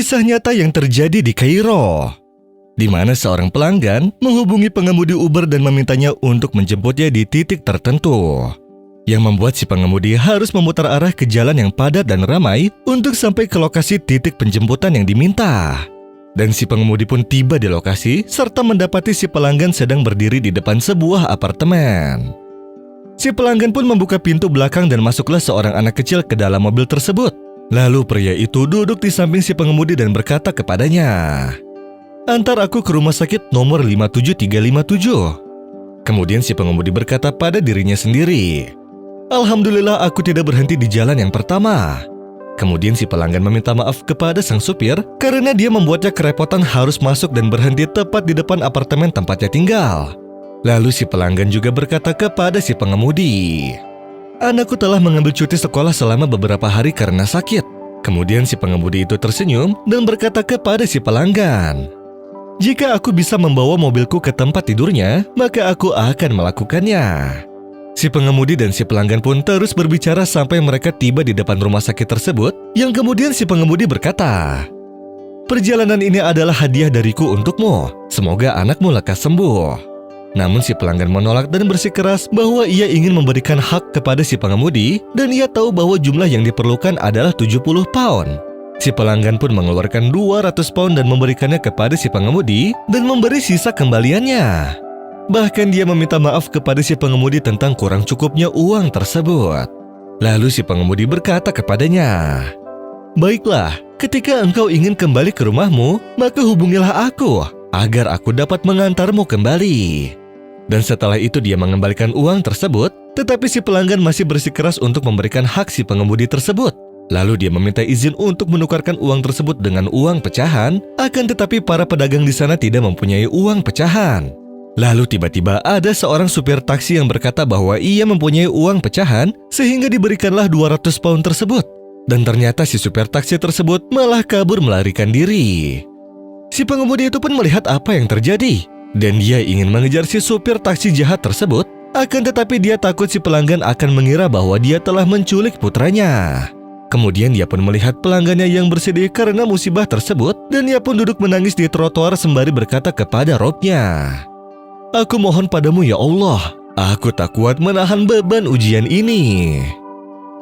Kisah nyata yang terjadi di Kairo, di mana seorang pelanggan menghubungi pengemudi Uber dan memintanya untuk menjemputnya di titik tertentu, yang membuat si pengemudi harus memutar arah ke jalan yang padat dan ramai untuk sampai ke lokasi titik penjemputan yang diminta. Dan si pengemudi pun tiba di lokasi serta mendapati si pelanggan sedang berdiri di depan sebuah apartemen. Si pelanggan pun membuka pintu belakang dan masuklah seorang anak kecil ke dalam mobil tersebut. Lalu pria itu duduk di samping si pengemudi dan berkata kepadanya, "Antar aku ke rumah sakit nomor 57357. Kemudian si pengemudi berkata pada dirinya sendiri, "Alhamdulillah aku tidak berhenti di jalan yang pertama." Kemudian si pelanggan meminta maaf kepada sang supir karena dia membuatnya kerepotan harus masuk dan berhenti tepat di depan apartemen tempatnya tinggal. Lalu si pelanggan juga berkata kepada si pengemudi, "Anakku telah mengambil cuti sekolah selama beberapa hari karena sakit." Kemudian si pengemudi itu tersenyum dan berkata kepada si pelanggan, "Jika aku bisa membawa mobilku ke tempat tidurnya, maka aku akan melakukannya." Si pengemudi dan si pelanggan pun terus berbicara sampai mereka tiba di depan rumah sakit tersebut, yang kemudian si pengemudi berkata, "Perjalanan ini adalah hadiah dariku untukmu. Semoga anakmu lekas sembuh." Namun si pelanggan menolak dan bersikeras bahwa ia ingin memberikan hak kepada si pengemudi dan ia tahu bahwa jumlah yang diperlukan adalah 70 pound. Si pelanggan pun mengeluarkan 200 pound dan memberikannya kepada si pengemudi dan memberi sisa kembaliannya. Bahkan dia meminta maaf kepada si pengemudi tentang kurang cukupnya uang tersebut. Lalu si pengemudi berkata kepadanya, "Baiklah, ketika engkau ingin kembali ke rumahmu, maka hubungilah aku agar aku dapat mengantarmu kembali." Dan setelah itu dia mengembalikan uang tersebut, tetapi si pelanggan masih bersikeras untuk memberikan hak si pengemudi tersebut. Lalu dia meminta izin untuk menukarkan uang tersebut dengan uang pecahan, akan tetapi para pedagang di sana tidak mempunyai uang pecahan. Lalu tiba-tiba ada seorang supir taksi yang berkata bahwa ia mempunyai uang pecahan, sehingga diberikanlah 200 pound tersebut. Dan ternyata si supir taksi tersebut malah kabur melarikan diri. Si pengemudi itu pun melihat apa yang terjadi, dan dia ingin mengejar si supir taksi jahat tersebut, akan tetapi dia takut si pelanggan akan mengira bahwa dia telah menculik putranya. Kemudian dia pun melihat pelanggannya yang bersedih karena musibah tersebut, dan ia pun duduk menangis di trotoar sembari berkata kepada Robnya, "Aku mohon padamu ya Allah, aku tak kuat menahan beban ujian ini."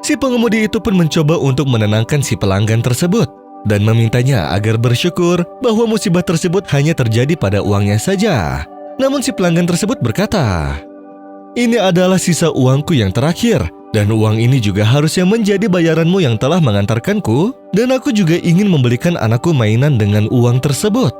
Si pengemudi itu pun mencoba untuk menenangkan si pelanggan tersebut dan memintanya agar bersyukur bahwa musibah tersebut hanya terjadi pada uangnya saja. Namun si pelanggan tersebut berkata, "Ini adalah sisa uangku yang terakhir, dan uang ini juga harusnya menjadi bayaranmu yang telah mengantarkanku, dan aku juga ingin membelikan anakku mainan dengan uang tersebut."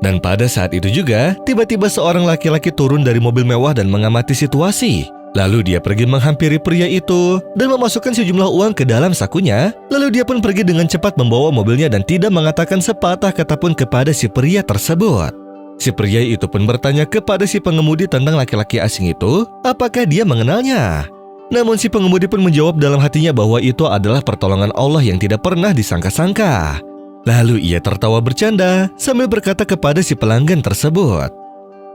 Dan pada saat itu juga, tiba-tiba seorang laki-laki turun dari mobil mewah dan mengamati situasi. Lalu dia pergi menghampiri pria itu dan memasukkan sejumlah uang ke dalam sakunya. Lalu dia pun pergi dengan cepat membawa mobilnya dan tidak mengatakan sepatah kata pun kepada si pria tersebut. Si pria itu pun bertanya kepada si pengemudi tentang laki-laki asing itu, apakah dia mengenalnya. Namun si pengemudi pun menjawab dalam hatinya bahwa itu adalah pertolongan Allah yang tidak pernah disangka-sangka. Lalu ia tertawa bercanda sambil berkata kepada si pelanggan tersebut,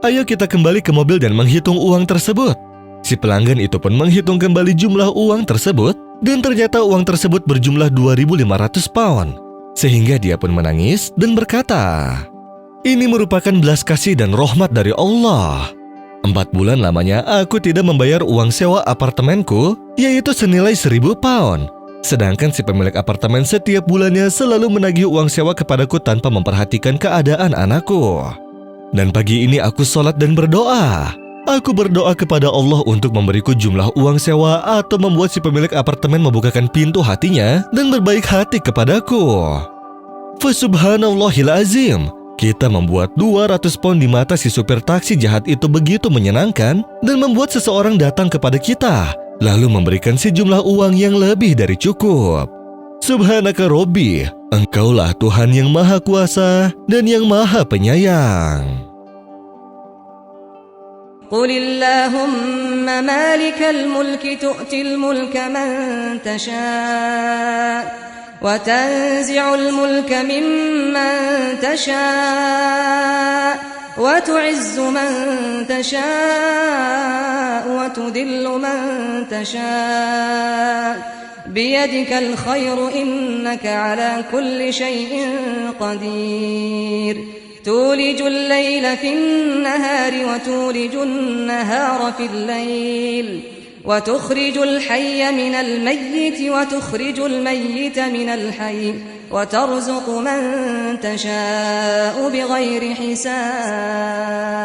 "Ayo kita kembali ke mobil dan menghitung uang tersebut." Si pelanggan itu pun menghitung kembali jumlah uang tersebut, dan ternyata uang tersebut berjumlah 2.500 pound. Sehingga dia pun menangis dan berkata, "Ini merupakan belas kasih dan rahmat dari Allah. 4 bulan lamanya aku tidak membayar uang sewa apartemenku, yaitu senilai 1.000 pound. Sedangkan si pemilik apartemen setiap bulannya selalu menagih uang sewa kepadaku tanpa memperhatikan keadaan anakku. Dan pagi ini aku sholat dan berdoa. Aku berdoa kepada Allah untuk memberiku jumlah uang sewa atau membuat si pemilik apartemen membukakan pintu hatinya dan berbaik hati kepadaku. Fasubhanallahil azim, kita membuat 200 pound di mata si supir taksi jahat itu begitu menyenangkan dan membuat seseorang datang kepada kita, lalu memberikan sejumlah uang yang lebih dari cukup. Subhanaka Robbi, Engkaulah Tuhan yang Maha Kuasa dan yang Maha Penyayang." قل اللهم مالك الملك تؤتي الملك من تشاء وتنزع الملك ممن تشاء وتعز من تشاء وتذل من تشاء بيدك الخير إنك على كل شيء قدير تولج الليل في النهار وتولج النهار في الليل وتخرج الحي من الميت وتخرج الميت من الحي وترزق من تشاء بغير حساب